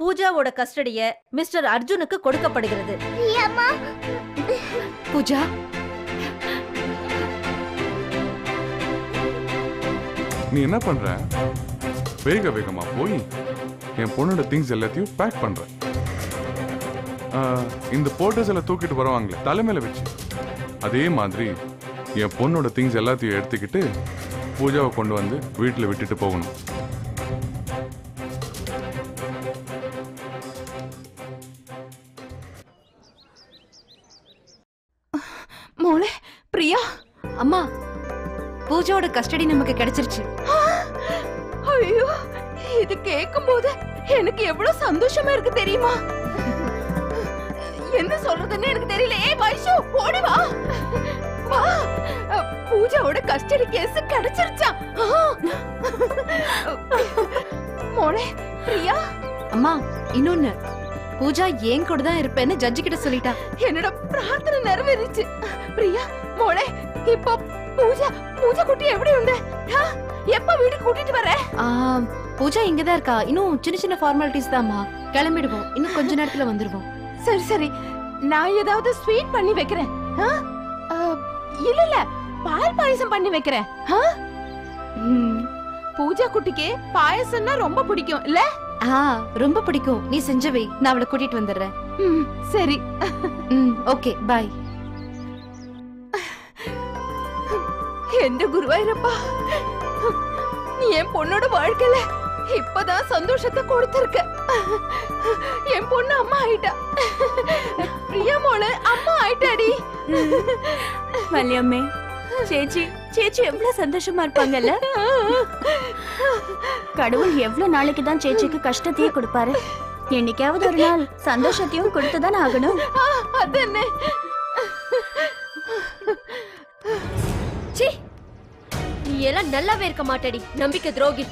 பூஜாவோட கஸ்டடிய mister அர்ஜுனுக்கு கொடுக்கப்படுகிறது. பூஜா, நீ என்ன பண்ற? வேக வேகமா போய் என் பொண்ணோட திங்ஸ் எல்லாத்தையும் பேக் பண்ற. இந்த போட்டோஸ் எல்லாம் தூக்கிட்டு வருவாங்களே தலைமையில வச்சு, அதே மாதிரி என் பொண்ணோட திங்ஸ் எல்லாத்தையும் எடுத்துக்கிட்டு பூஜாவை கொண்டு வந்து வீட்டில் விட்டுட்டு போகணும். மோளே பிரியா, அம்மா பூஜாவோட கஸ்டடி நமக்கு கிடைச்சிருச்சு. ஐயோ, இது கேட்கும் போது எனக்கு எவ்வளவு சந்தோஷமா இருக்கு தெரியுமா? என்ன சொல்றதுன்னு எனக்கு தெரியல. ஏய் வைஷு, ஓடி வா வா. பூஜாவோட கஸ்டடி கேஸ் கிடைச்சிருச்சா? மோளே பிரியா, அம்மா இன்னொன்னு, பூஜா ஏன் கூட தான் இருப்பேன்னு ஜட்ஜி கிட்ட சொல்லிட்டா. என்னோட பிரார்த்தனை நிறைவேறிச்சு. பிரியா மோளே, இப்போ பூஜா குட்டி எப்படி உண்டு? எப்ப வீட்டுக்கு கூட்டிட்டு வர? பூஜா இங்கதான் இருக்கா. இன்னும் சின்ன சின்ன ஃபார்மாலிட்டிஸ் தான்மா. கிளம்பிடுவோம், இன்னும் கொஞ்ச நேரத்துல வந்துருவோம். சரி சரி, நான் ஏதாவது ஸ்வீட் பண்ணி வைக்கிறேன். இல்ல பால் பாயசம் பண்ணி வைக்கிறேன். பூஜா குட்டிக்கு பாயசம்னா ரொம்ப பிடிக்கும் இல்ல? ரொம்ப பிடிக்கும். நீ செஞ்சவை, நான் அவளை கூட்டிட்டு வந்துடுறேன். சரி. Okay bye. எந்த குருவாயிரப்பா, நீ என் பொண்ணோட வாழ்க்கையில இப்பதான் சந்தோஷத்தை கொடுத்திருக்க. என் பொண்ணு அம்மா ஆயிட்டா. பிரியா மோள அம்மா ஆயிட்டாடி. வள்ளியம்மே, சேச்சி சேச்சி எவ்வளவு சந்தோஷமா இருப்பாங்கல்ல. கடவுள் எவ்வளவு நாளைக்கு தான் சேச்சிக்கு கஷ்டத்தையே கொடுப்பாரு. என்னைக்காவது ஒரு நாள் சந்தோஷத்தையும் கொடுத்துதான் ஆகணும். அதென்ன நீ எல்லாம் நல்லாவே இருக்க மாட்டடி, நம்பிக்கை துரோகி.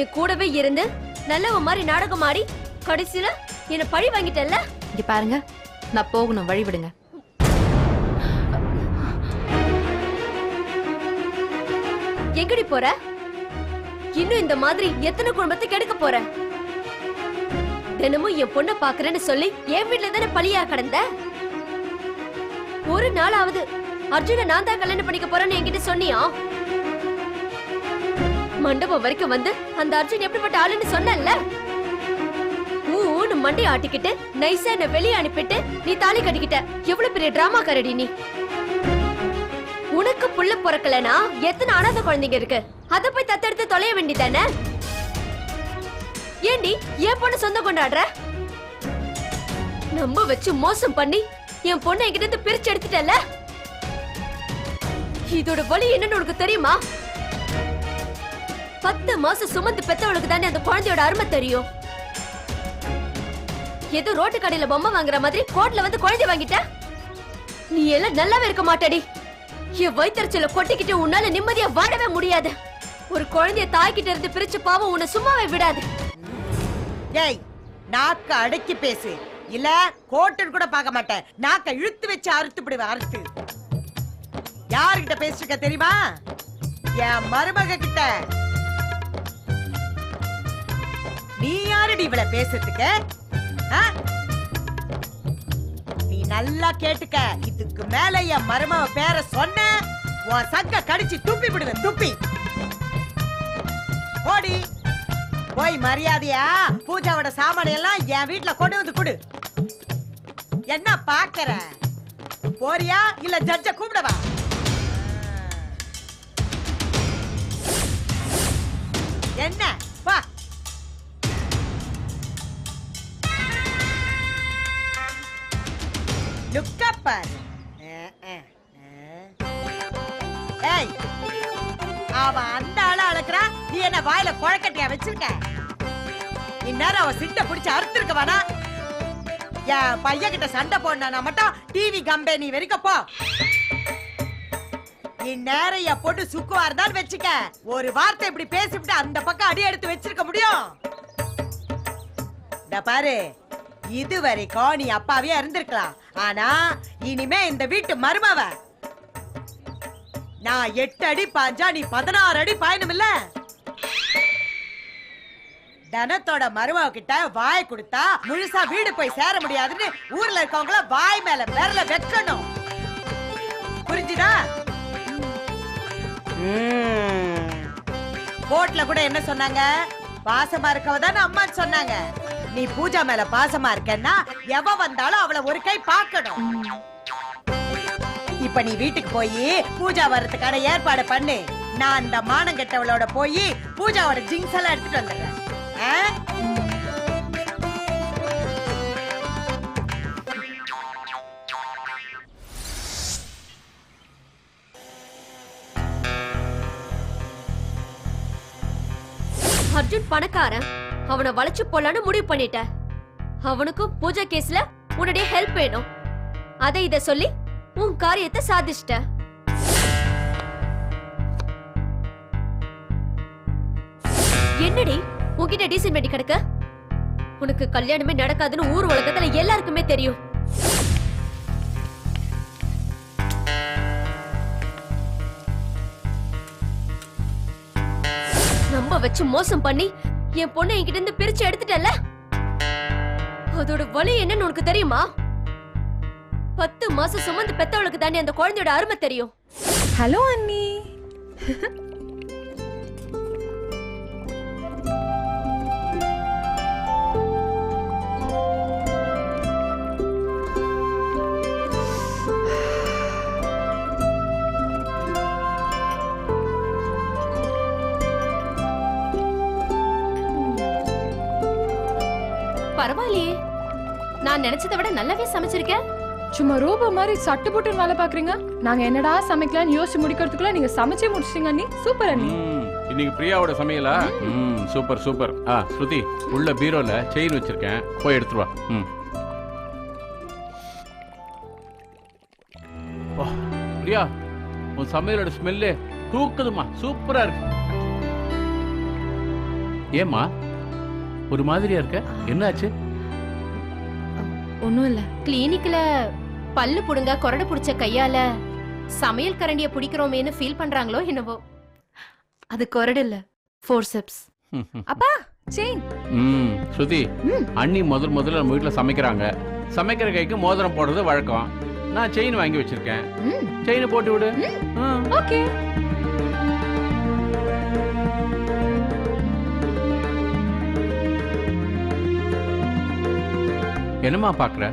என் கூடவே இருந்து நல்லவ மாதிரி நாடகம் ஆடி கடைசியில என்ன பழி வாங்கிட்டல்ல. இங்க பாருங்க, நான் போகணும், வழி விடுங்க. எங்கடி போற? இன்னும் இந்த மாதிரி எத்தனை குடும்பத்தை கெடுக்க போற? தினமும் என் பொண்ணை பாக்குறேன்னு சொல்லி என் வீட்டுல தானே பழியா கடந்த. ஒரு நாளாவது அர்ஜுன நான் தான் கல்யாணம் பண்ணிக்க போறேன்னு என்கிட்ட சொன்னியா? மண்டபம் வரைக்கும் வந்து அந்த அர்ஜுன் எப்படிப்பட்ட ஆளுன்னு சொன்னல. ஊன்னு மண்டைய ஆட்டிக்கிட்டு நைஸா என்ன வெளியே அனுப்பிட்டு நீ தாலி கட்டிக்கிட்ட. எவ்வளவு பெரிய டிராமா காரடி நீ. உனக்கு புள்ள பிறக்கலனா எத்தனை அனாதை குழந்தைங்க இருக்கு, அத போய் தத்தெடுத்து தொலைய வேண்டியதானே? ஏண்டி என் பொண்ணு சொந்தம் கொண்டாடுற? நம்ப வச்சு மோசம் பண்ணி என் பொண்ணை என்கிட்ட இருந்து பிரிச்சு எடுத்துட்டல. இதோட வலி என்னன்னு உனக்கு தெரியுமா? 10 மாசம் சுமந்து பெத்தவளுக்கு தானே அந்த குழந்தையோட அருமை தெரியும். ஏதோ ரோட்டு கடையில பொம்மை வாங்குற மாதிரி கோட்ல வந்து குழந்தை வாங்கிட்ட. நீ எல்லாம் நல்லாவே இருக்க மாட்டடி. என் வயிற்றுச்சல கொட்டிக்கிட்டு உன்னால நிம்மதியா வாழவே முடியாது. ஒரு குழந்தைய தாய்கிட்ட இருந்து பிரிச்சு பாவம் உன்னை சும்மாவே விடாது. ஏய், நாக்க அடக்கி பேசு, இல்ல கோட்டுன்னு கூட பார்க்க மாட்டேன். நாக்க இழுத்து வச்சு அறுத்து விடுவேன். அறுத்து யாருகிட்ட பேசிருக்க தெரியுமா? என் மருமக கிட்ட. நீ யாருடி இவள பேசுறதுக்கு? நீ நல்லா கேட்டுக்க. இதுக்கு மேல என் மருமக பேரை சொன்ன உன் சக்க கடிச்சு துப்பி விடுவேன். துப்பி ஓடி போய் மரியாதையா பூஜாவோட சாமான எல்லாம் என் வீட்டுல கொண்டு வந்து கொடு. என்ன பாக்கற? போறியா இல்ல ஜட்ஜ கூப்பிடவா? என்ன வா. லுக் அப் பாரு. ஏய், அவன் அந்த ஆள அழகுறா, நீ என்ன வாயில குழக்கட்டியா வச்சிருக்க? இந்நேரம் அவன் சிட்ட பிடிச்சு அறுத்திருக்க வேணா? என் பையன் கிட்ட சண்டை போடனா மட்டும் டிவி கம்பெனி வரைக்கும் போ. இந்நேரம் என் பொண்ணு சுக்குவா இருந்தான்னு வச்சுக்க. ஒரு வார்த்தை இப்படி பேசிவிட்டு அந்த பக்கம் அடி எடுத்து வச்சிருக்க முடியும்? பாரு, இது வரைக்கும் நீ அப்பாவே இருந்திருக்கலாம். ஆனா இனிமே இந்த வீட்டு மருமவ. நான் 8 அடி பாஞ்சா நீ 16 அடி பாயணும் இல்ல? தனத்தோட மருமக கிட்ட வாய் கொடுத்தா முழுசா வீடு போய் சேர முடியாதுன்னு ஊர்ல இருக்கவங்கள வாய் மேல விரல வைக்கணும். புரிஞ்சுதா? கோர்ட்ல கூட என்ன சொன்னாங்க? பாசமா இருக்கவதான அம்மா சொன்னாங்க. நீ பூஜா மேல பாசமா இருக்கன்னா எவ வந்தாலும் அவளை ஒரு கை பார்க்கணும். இப்ப நீ வீட்டுக்கு போய் பூஜா வர்றதுக்கான ஏற்பாடு பண்ணு. நான் அந்த மானங்கெட்டவளோட போய் பூஜாவோட ஜிங்ஸ் எல்லாம் எடுத்துட்டு வந்துடுறேன். அர்ஜுன் பணக்காரன், அவனை வளைச்சு போலான்னு முடிவு பண்ணிட்ட. அவனுக்கும் பூஜா கேஸ்ல உன்னுடைய ஹெல்ப் வேணும். அதை இத சொல்லி உன் காரியத்தை சாதிச்சிட்ட. என்னடி உன்கிட்ட டீசன்ட் வெட்டி கிடக்க? உனக்கு கல்யாணமே நடக்காதுன்னு ஊர் உலகத்துல எல்லாருக்குமே தெரியும். நம்ப வச்சு மோசம் பண்ணி என் பொண்ணை என்கிட்ட இருந்து பிரிச்சு எடுத்துட்டல. அதோட வலி என்னன்னு உனக்கு தெரியுமா? 10 மாசம் சுமந்து பெத்தவளுக்கு தாண்டி அந்த குழந்தையோட அருமை தெரியும். ஹலோ அண்ணி. பரவாயில்லையே, நான் நினைச்சதை விட நல்லாவே சமைச்சிருக்கேன். சும்மா ரோபோ மாதிரி சட்டு போட்டு வேலை பாக்குறீங்க. நாங்க என்னடா சமைக்கலாம்னு யோசிச்சு முடிக்கிறதுக்குள்ள நீங்க சமைச்சே முடிச்சிட்டீங்க அண்ணி. சூப்பர் அண்ணி. இன்னைக்கு பிரியாவோட சமையலா? Super super. ஸ்ருதி, உள்ள பீரோல செயின் வச்சிருக்கேன், போய் எடுத்துட்டு வா. பிரியா, உன் சமையலோட ஸ்மெல்லு தூக்குதுமா, சூப்பரா இருக்கு. ஏமா ஒரு மாதிரியா இருக்க? என்னாச்சு? ஒண்ணும் இல்ல. கிளினிக்ல பல்லு புடுங்க கொரடு புடிச்ச கையால சமையல் கரண்டிய பிடிக்கிறோமேன்னு ஃபீல் பண்றாங்களோ என்னவோ. அது கொரடு இல்ல, ஃபோர்செப்ஸ். அப்பா செயின். ஸ்ருதி, அண்ணி முதல்ல நம்ம வீட்டுல சமைக்கிறாங்க. சமைக்கிற கைக்கு மோதிரம் போடுறது வழக்கம். நான் செயின் வாங்கி வச்சிருக்கேன். செயின் போட்டு விடு. ஓகே. என்னம்மா பாக்குற?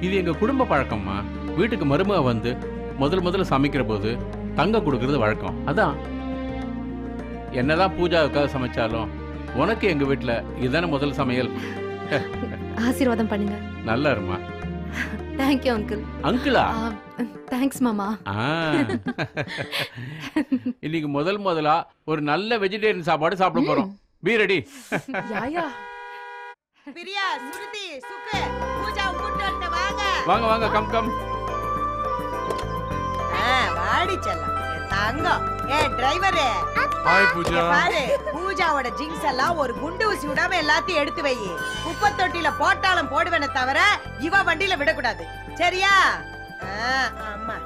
இது எங்க குடும்ப பழக்கம்மா. வீட்டுக்கு மருமக வந்து முதல்ல சமைக்கிற போது தங்க கொடுக்கறது வழக்கம். அதான் என்னதான் பூஜாவுக்காக சமைச்சாலும் உனக்கு எங்க வீட்டுல இதுதானே முதல் சமையல். ஆசீர்வாதம் பண்ணுங்க. நல்லா இருமா. Thank you uncle. அங்கிளா? தேங்க்ஸ் மாமா. இன்னைக்கு முதலா ஒரு நல்ல வெஜிடேரியன் சாப்பாடு சாப்பிட போறோம். பீ ரெடி. யாயா பிரியா, சுருதி, சுக்கு, பூஜா கூட்டி வந்து வாங்க. வாங்க வாங்க, கம் கம். வாடி செல்லம், தங்கம். டிரைவரே, ஹாய் பூஜா. பாரு, பூஜாவோட ஜிங்ஸ் எல்லாம் ஒரு குண்டு ஊசி விடாம எல்லாத்தையும் எடுத்து வை. குப்பை தொட்டில போட்டாலும் போடுவேனே தவிர இவ வண்டியில விடக்கூடாது, சரியா? ஆமா.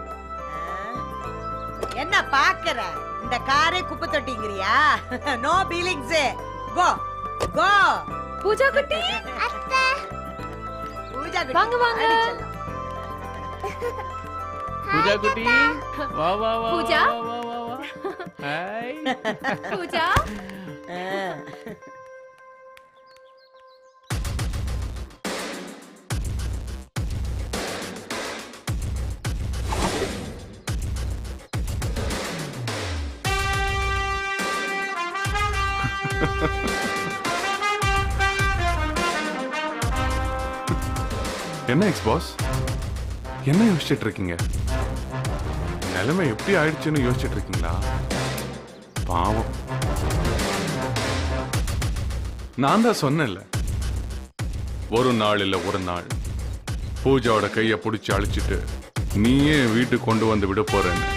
என்ன பாக்குற? இந்த காரே குப்பை தொட்டிங்கிறியா? No feelings. Go go. Pooja குட்டி. பூஜா குட்டி, வாங்க வாங்க. பூஜா குட்டி, வா வா வா. பூஜா. வா வா வா. ஹாய் பூஜா. என்ன எக்ஸ் பாஸ், என்ன யோசிச்சுட்டு இருக்கீங்க? நிலைமை எப்படி ஆயிடுச்சுன்னு யோசிச்சுட்டு இருக்கீங்களா? பாவம், நான் தான் சொன்னேன்ல, ஒரு நாள் இல்ல ஒரு நாள் பூஜாவோட கைய பிடிச்சி அழிச்சிட்டு நீயே வீட்டுக்கு கொண்டு வந்து விட போறேன்னு.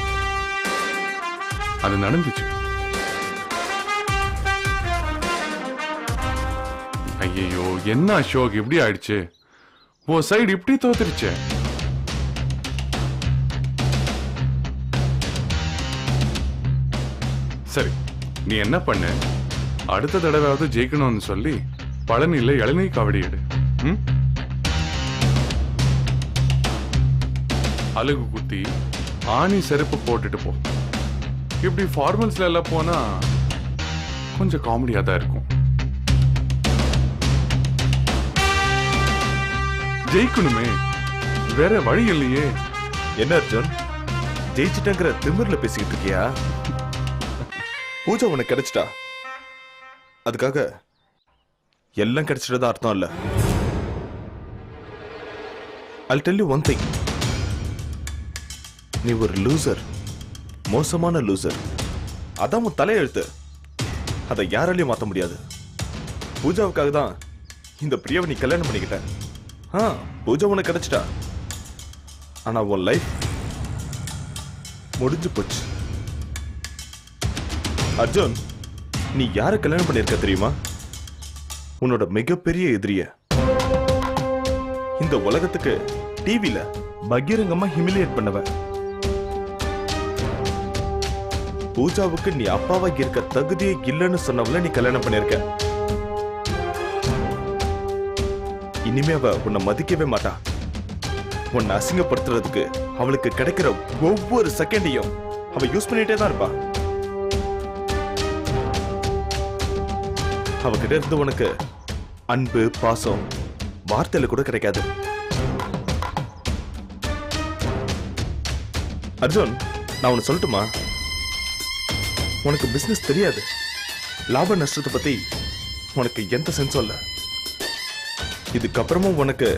அது நடந்துச்சு. ஐயோ, என்ன அசோக் இப்படி ஆயிடுச்சு? ஓ சைடு இப்படி தோத்துருச்சே. சரி, நீ என்ன பண்ணு, அடுத்த தடவையாவது ஜெயிக்கணும்னு சொல்லி பழனியில இளநீர் காவடி எடு. அழுகு குத்தி ஆணி செருப்பு போட்டுட்டு போ. இப்படி ஃபார்மல்ஸ்ல எல்லாம் போனா கொஞ்சம் காமெடியா தான் இருக்கும். ஜெயிக்கணுமே, வேற வழி இல்லையே. என்ன அர்ஜுன், ஜெயிச்சிட்டங்கிற திமிர்ல பேசிக்கிட்டு இருக்கியா? பூஜா உனக்கு கிடைச்சிட்டா, அதுக்காக எல்லாம் கிடைச்சிட்டதா அர்த்தம் இல்ல. I'll tell you one thing. நீ ஒரு லூசர், மோசமான லூசர். அதான் உன் தலையெழுத்து, அதை யாராலையும் மாத்த முடியாது. பூஜாவுக்காக தான் இந்த பிரியாவை நீ கல்யாணம் பண்ணிக்கிட்ட. பூஜா உனக்கு கிடைச்சிட்டா, ஆனா உன் லைஃப் முடிஞ்சு போச்சு. அர்ஜுன், நீ யார கல்யாணம் பண்ணிருக்க தெரியுமா? உன்னோட மிகப்பெரிய எதிரிய. இந்த உலகத்துக்கு டிவில பகிரங்கமா ஹிமிலியேட் பண்ணவ. பூஜாவுக்கு நீ அப்பாவா இருக்க தகுதியே இல்லைன்னு சொன்னவள நீ கல்யாணம் பண்ணிருக்க. இனிமே அவ உன்னை மதிக்கவே மாட்டா. உன்னை அசிங்கப்படுத்துறதுக்கு அவளுக்கு கிடைக்கிற ஒவ்வொரு செகண்டையும் அவ யூஸ் பண்ணிட்டே தான் இருப்பா. அவகிட்ட இருந்து உனக்கு அன்பு, பாசம் வார்த்தையில கூட கிடைக்காது. அர்ஜுன், நான் உன்னை சொல்லட்டுமா? உனக்கு பிசினஸ் தெரியாது, லாப நஷ்டத்தை பத்தி உனக்கு எந்த சென்ஸும் இல்ல. இதுக்கப்புறமும் உனக்கு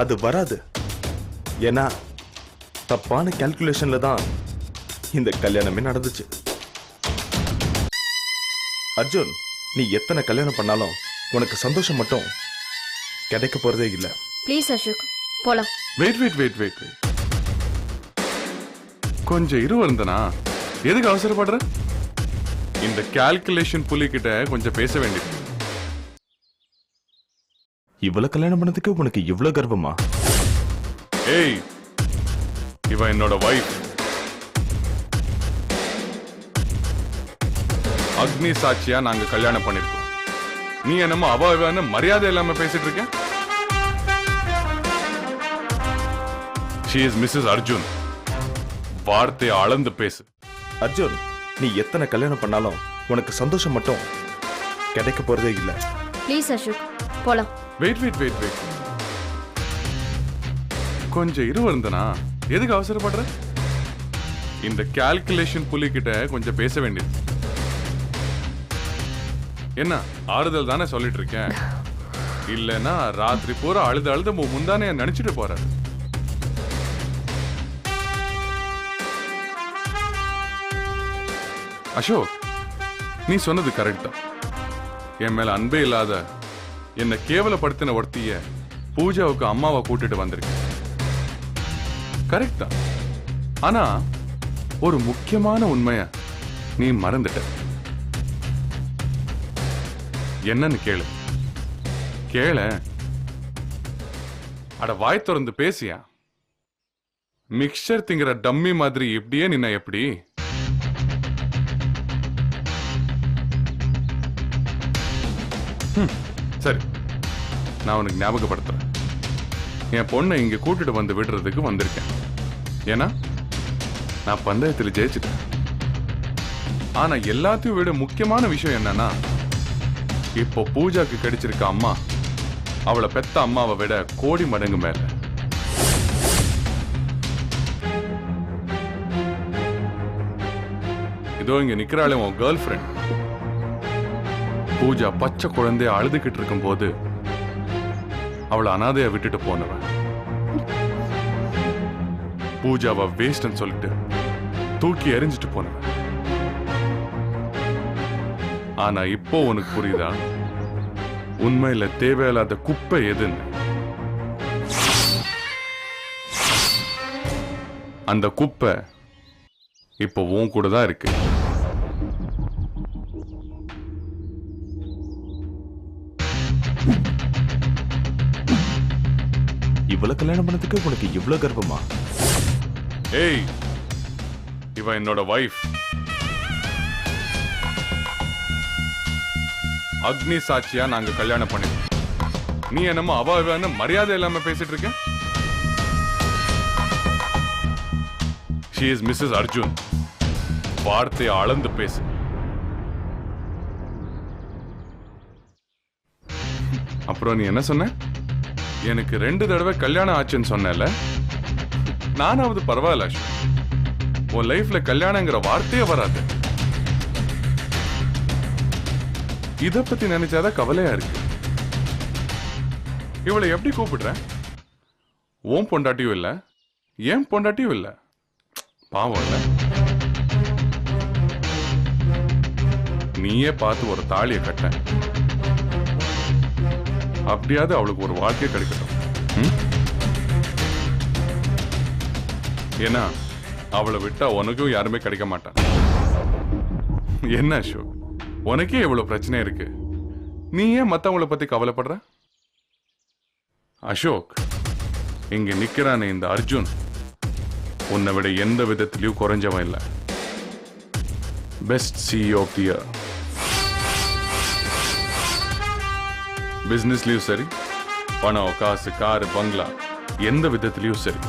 அது வராது. ஏன்னா தப்பான கால்குலேஷன்ல தான் இந்த கல்யாணமே நடந்துச்சு. அர்ஜுன், நீ எத்தனை கல்யாணம் பண்ணாலும் உனக்கு சந்தோஷம் மட்டும் கிடைக்க போறதே இல்ல. ப்ளீஸ் அசோக், போலாம். வெயிட் வெயிட் வெயிட் வெயிட் கொஞ்சம் இரு வருந்தனா, எதுக்கு அவசரப்படுற? இந்த கால்குலேஷன் புலி கிட்ட கொஞ்சம் பேச வேண்டியது. இவ்வளவு கல்யாணம் பண்ணதுக்கு உனக்கு இவ்வளவு கர்வமா? ஏய், இவ என்னோட வைஃப். அக்னி சாட்சியா நாங்க கல்யாணம் பண்ணிருக்கோம். நீ என்னமோ அவ மரியாதை இல்லாம பேசிட்டு இருக்க. She is Mrs. Arjun. வார்த்தையை அளந்து பேசு. அர்ஜுன், நீ எத்தனை கல்யாணம் பண்ணாலும் உனக்கு சந்தோஷம் மட்டும் கிடைக்க போறதே இல்ல. ப்ளீஸ் அசோக், போலாம். வெயிட் வெயிட் வெயிட் வெயிட் கொஞ்சம் இரு வருந்தனா, எதுக்கு அவசரப்படுற? இந்த கால்குலேஷன் புலி கிட்ட கொஞ்சம் பேச வேண்டியது. என்ன ஆறுதல் தானே சொல்லிட்டு இருக்கேன், இல்லனா ராத்திரி பூரா அழுது அழுது முந்தானே நினைச்சிட்டு போற. அசோக், நீ சொன்னது கரெக்ட் தான். என் மேல அன்பே இல்லாத என்னை கேவலப்படுத்தின ஒருத்திய பூஜாவுக்கு அம்மாவை கூட்டிட்டு வந்திருக்க. கரெக்ட் தான். ஆனா ஒரு முக்கியமான உண்மைய நீ மறந்துட்ட. என்னன்னு கேளு. கேள. அட வாய் திறந்து பேசியா. மிக்சர் திங்கிற டம்மி மாதிரி இப்படியே நின்ன எப்படி? சரி, நான் உனக்கு ஞாபகப்படுத்துறேன். என் பொண்ணை இங்க கூட்டிட்டு வந்து விடுறதுக்கு வந்திருக்கேன். ஏன்னா நான் பந்தயத்தில் ஜெயிச்சுட்டேன். ஆனா எல்லாத்தையும் விட முக்கியமான விஷயம் என்னன்னா, இப்போ பூஜாக்கு கிடைச்சிருக்க அம்மா அவளை பெத்த அம்மாவை விட கோடி மடங்கு மேல. இதோ இங்க நிக்கிறாளே உன் கேர்ள் ஃப்ரெண்ட். பூஜா பச்சை குழந்தைய அழுதுகிட்டு இருக்கும் போது அவளை அனாதைய விட்டுட்டு போனவன். பூஜாவை வேஸ்ட்னு சொல்லிட்டு தூக்கி எறிஞ்சிட்டு போனவன். ஆனா இப்போ உனக்கு புரியுதா உண்மையில தேவையில்லாத குப்பை எதுன்னு? அந்த குப்பை இப்போ உன் கூட தான் இருக்கு. இவ்வளவு கல்யாணம் பண்ணதுக்கு உனக்கு இவ்வளவு கர்வமா? ஏய், இவ என்னோட வைஃப். அக்னி சாட்சியா நாங்க கல்யாணம் பண்ணிருக்கோம். நீ என்னமோ அவன்னு மரியாதை இல்லாம பேசிட்டு இருக்க. She is Mrs. Arjun. வார்த்தையை அளந்து பேசு. அப்புறம் நீ என்ன சொன்ன? எனக்கு 2 தடவை கல்யாணம் ஆச்சுன்னு சொன்னல. நானாவது பரவாயில்ல அசோக். உன் லைஃப்ல கல்யாணங்கிற வார்த்தையே வராது. இத பத்தி நினைச்சாதான் கவலையா இருக்கு. இவளை எப்படி கூப்பிடுற? ஓம் பொண்டாட்டியும் இல்ல, ஏன் பொண்டாட்டியும் இல்ல. பாவம் இல்ல. நீயே பார்த்து ஒரு தாலியை கட்ட. அப்படியாவது அவளுக்கு ஒரு வாழ்க்கை கிடைக்கட்டும். ஏன்னா அவளை விட்டா உனக்கும் யாருமே கிடைக்க மாட்டான். என்ன அசோக், உனக்கே எவ்வளவு பிரச்சனை இருக்கு, நீ ஏன் மத்தவங்கள பத்தி கவலைப்படுற? அசோக், இங்க நிக்கிறானே இந்த அர்ஜுன் உன்னை விட எந்த விதத்திலையும் குறைஞ்சவன் இல்ல. Best CEO of the year. பிசினஸ்லயும் சரி, பணம் காசு காரு பங்களா எந்த விதத்திலையும் சரி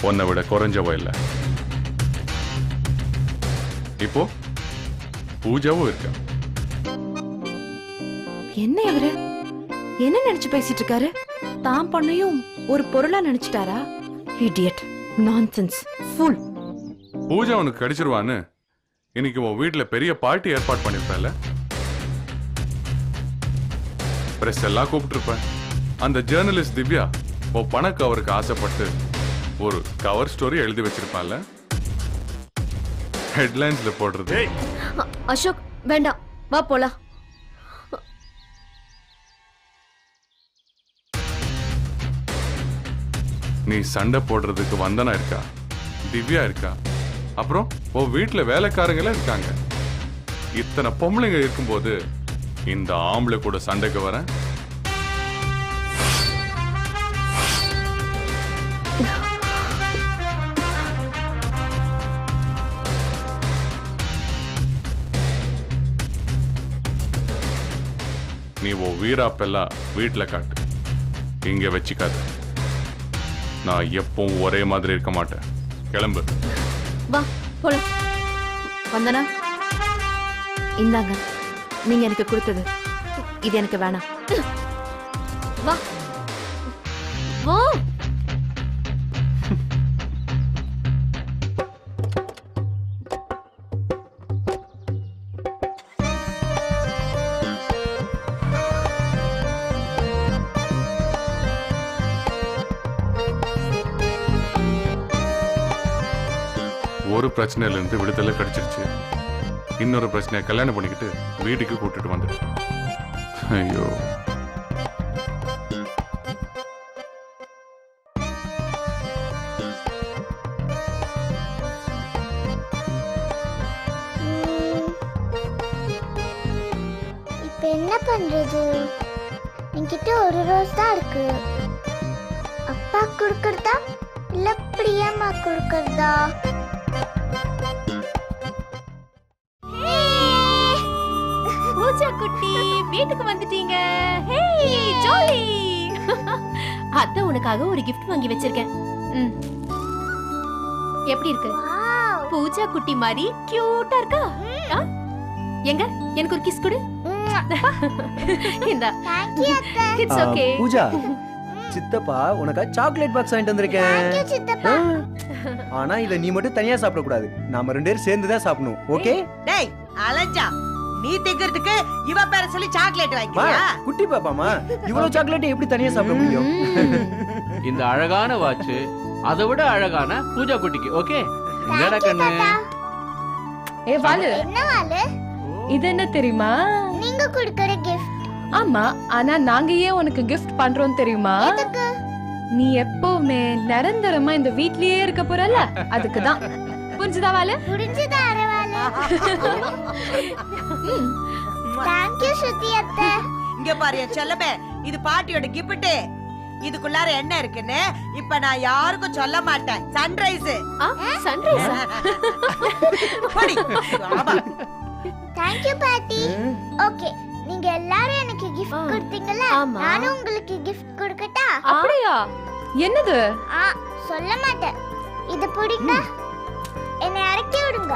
உன்னை விட குறைஞ்சவன் இல்ல. இப்போ பூஜாவும் இருக்கா. என்ன இவரு என்ன நினைச்சு பேசிட்டு இருக்காரு? தான் பண்ணையும் ஒரு பொருளா நினைச்சிட்டாரா? Idiot, nonsense, fool. பூஜா உனக்கு கிடைச்சிருவான்னு இன்னைக்கு உன் வீட்டுல பெரிய பார்ட்டி ஏற்பாடு பண்ணிருப்பல. பிரஸ் எல்லாம் கூப்பிட்டுருப்பேன். அந்த ஜேர்னலிஸ்ட் திவ்யா உன் பண கவருக்கு ஆசைப்பட்டு ஒரு கவர் ஸ்டோரி எழுதி வச்சிருப்பான்ல, ஹெட்லைன்ஸ்ல போடுறது. அசோக் வேண்டாம், வா போலாம். நீ சண்டை போடுறதுக்கு வந்தனா இருக்கா, திவ்யா இருக்கா, அப்புறம் உன் வீட்டுல வேலைக்காரங்களே இருக்காங்க. இத்தனை பொம்பளைங்க இருக்கும்போது இந்த ஆம்பளை கூட சண்டைக்கு வரேன்? நீ உன் வீராப்பெல்லாம் வீட்டுல காட்டு, இங்க வச்சுக்காது. நான் எப்பவும் ஒரே மாதிரி இருக்க மாட்டேன். கிளம்பு. வா போலாம். வந்தனா, இந்தாங்க நீங்க எனக்கு கொடுத்தது. இது எனக்கு வேணாம். வா வா. ஒரு பிரச்சனையில இருந்து விடுதலை கிடைச்சிருச்சு. இன்னொரு பிரச்சனையை கல்யாணம் பண்ணிக்கிட்டு வீட்டுக்கு கூட்டிட்டு வந்துட்டேன். ஐயோ, இப்ப என்ன பண்றது? என்கிட்ட ஒரு ரோஸ் தான் இருக்கு. அப்பா கொடுக்கறதா இல்ல பிரியம்மா கொடுக்கறதா? பூஜா குட்டி வீட்டுக்கு வந்துட்டீங்க. ஹே ஜாலி. அத்தை உனக்காக ஒரு gift வாங்கி வச்சிருக்கேன். எப்படி இருக்கு? பூஜா குட்டி மாதிரி கியூட்டா இருக்கா? எங்க எனக்கு ஒரு கிஸ் கொடு. இந்தா. Thank you அத்தை. It's okay. பூஜா, சித்தப்பா உனக்கு சாக்லேட் பாக்ஸ் வாங்கிட்டு வந்திருக்கேன். Thank you சித்தப்பா. ஆனா இத நீ மட்டும் தனியா சாப்பிட கூடாது. நாம 2 பேரும் சேர்ந்து தான் சாப்பிடணும். ஓகே? டேய் அலஞ்சா, நீ திங்கிறதுக்கு இவ பேரை சொல்லி சாக்லேட் மா, வாங்கியா? குட்டி பாப்பாமா, இவ்வளவு சாக்லேட் எப்படி தனியா சாப்பிட முடியும்? இந்த அழகான வாட்ச் அதை விட அழகான பூஜா குட்டிக்கு. ஓகே, என்னடா கண்ணு? ஏ வாலு, என்ன வாலு? இது என்ன தெரியுமா? நீங்க கொடுக்கிற gift. ஆமா, ஆனா நாங்க ஏன் உனக்கு கிஃப்ட் பண்றோம் தெரியுமா? எதுக்கு? நீ எப்பவுமே நிரந்தரமா இந்த வீட்லயே இருக்க போறல, அதுக்கு தான். புரிஞ்சுதா வாலு? புரிஞ்சுதா அரவாலு? Thank you ஸ்ருதி அத்தை. இங்க பாரு என் செல்லமே, இது பாட்டியோட gift. இதுக்குள்ளார என்ன இருக்குன்னு இப்ப நான் யாருக்கும் சொல்ல மாட்டேன். சன்ரைஸ். சன்ரைஸ். போடி. ஆமா. Thank you பாட்டி. ஓகே நீங்க எல்லாரும் எனக்கு gift கொடுத்தீங்கல ஆமா. நானும் உங்களுக்கு gift கொடுக்கட்டா அப்படியா? என்னது? சொல்ல மாட்டேன் இது பிடிங்க என்னை இறக்கி விடுங்க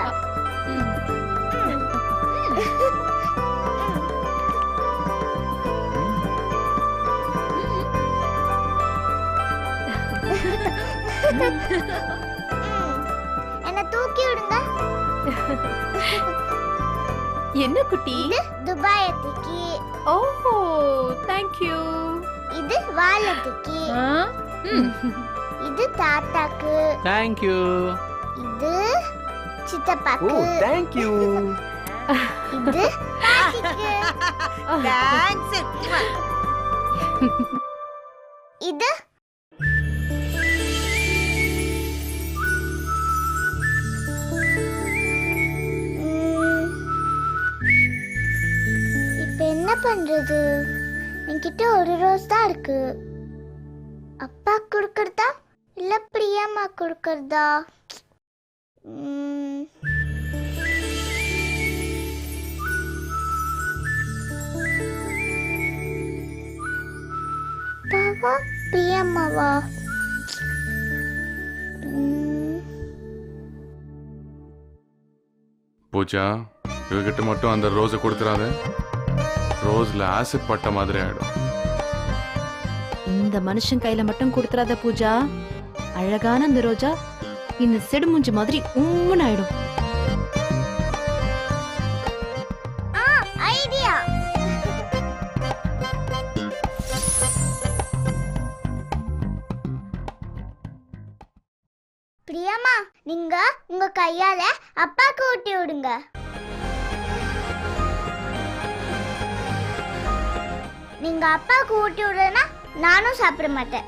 என்னை தூக்கி விடுங்க என்ன குட்டி? இது துபாயத்துக்கு ஓஹோ, தேங்க் யூ. இது வாலத்துக்கு இது தாத்தாக்கு தேங்க் யூ. இது ஓ சித்தப்பாக்கு தேங்க் யூ. இது பாட்டிக்கு தேங்க்ஸ் இது இப்ப என்ன பண்றது என்கிட்ட ஒரு ரோஸ் தான் இருக்கு அப்பா கொடுக்கறதா இல்ல பிரியாமா கொடுக்கறதா அப்பாவா பிரியாமாவா பூஜா இவகிட்ட மட்டும் அந்த ரோஸை கொடுத்துறாத. ரோஸ்ல ஆசிட் பட்ட மாதிரி ஆயிடும். இந்த மனுஷன் கையில மட்டும் கொடுத்துறாத பூஜா. அழகான அந்த ரோஜா இந்த செடு மூஞ்சி மாதிரி உம்முன்னு ஆயிடும். ஐடியா பிரியாமா நீங்க உங்க கையால அப்பாக்கு ஊட்டி விடுங்க நீங்க அப்பாக்கு ஊட்டி விடுறேன்னா நானும் சாப்பிட மாட்டேன்